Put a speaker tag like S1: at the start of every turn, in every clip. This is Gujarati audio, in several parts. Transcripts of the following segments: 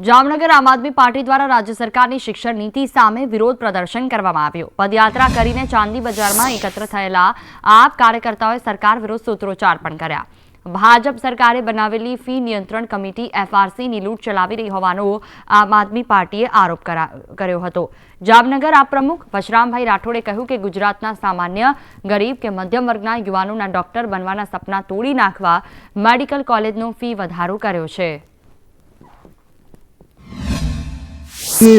S1: જામનગર આમ આદમી પાર્ટી દ્વારા રાજ્ય સરકારની શિક્ષણ નીતિ સામે વિરોધ પ્રદર્શન કરવામાં આવ્યું। પદયાત્રા કરીને ચાંદી બજારમાં એકત્ર થયેલા આપ કાર્યકર્તાઓએ સરકાર વિરુદ્ધ સૂત્રોચ્ચાર પણ કર્યા। ભાજપ સરકારે બનાવેલી ફી નિયંત્રણ કમિટી એફઆરસીની લૂંટ ચલાવી રહી હોવાનો આમ આદમી પાર્ટીએ આરોપ કર્યો હતો। જામનગર આપ પ્રમુખ વશરામભાઈ રાઠોડે કહ્યું કે ગુજરાતના સામાન્ય ગરીબ કે મધ્યમ વર્ગના યુવાનોના ડોક્ટર બનવાના સપના તોડી નાખવા મેડિકલ કોલેજનો ફી વધારો કર્યો છે।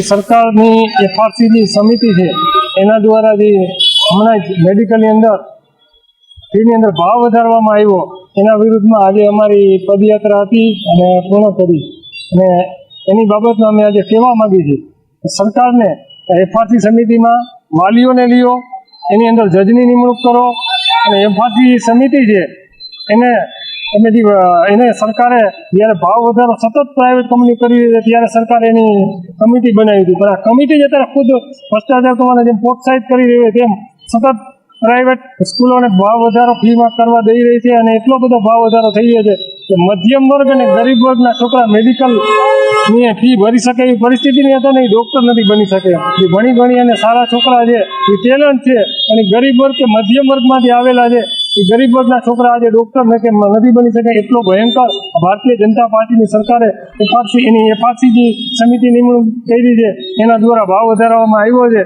S2: सरकारनी एफआरसी समिति है एना द्वारा जे हमणा मेडिकल अंदर फी अंदर भाव वधारवामां आव्यो एना विरुद्ध में आज अमारी पदयात्रा हती अने पूर्ण करी अने एनी बाबतमां अमे आज कहेवा मांगी छीए सरकार ने एफआरसी समिति में वालीओ ने लियो एनी अंदर जजनी निमणूक करो अने एफआरसी समिति है एने सरकारे जયારે भाव વધારો સતત પ્રાઇવેટ કંપની કરી ત્યારે સરકારે એની કમિટી બનાવી હતી, પણ આ કમિટી જ અત્યારે ખુદ ભ્રષ્ટાચાર કરવાને જેમ પ્રોત્સાહિત કરી રહી હોય તેમ સતત પ્રાઇવેટ સ્કૂલોને ભાવ વધારો ફીમાં કરવા દઈ રહી છે અને એટલો બધો ભાવ વધારો થઈ ગયો છે કે મધ્યમ વર્ગ અને ગરીબ વર્ગના છોકરા મેડિકલની ફી ભરી શકે એવી પરિસ્થિતિની હતા ને, ડૉક્ટર નથી બની શકે। જે ભણી ગણી અને સારા છોકરા છે એ ટેલેન્ટ છે અને ગરીબ વર્ગ કે મધ્યમ વર્ગમાંથી આવેલા છે એ ગરીબ વર્ગના છોકરા આજે ડૉક્ટર નથી બની શકે એટલો ભયંકર ભારતીય જનતા પાર્ટીની સરકારે એફઆરસી સમિતિ નિમણૂક કરી છે એના દ્વારા ભાવ વધારવામાં આવ્યો છે।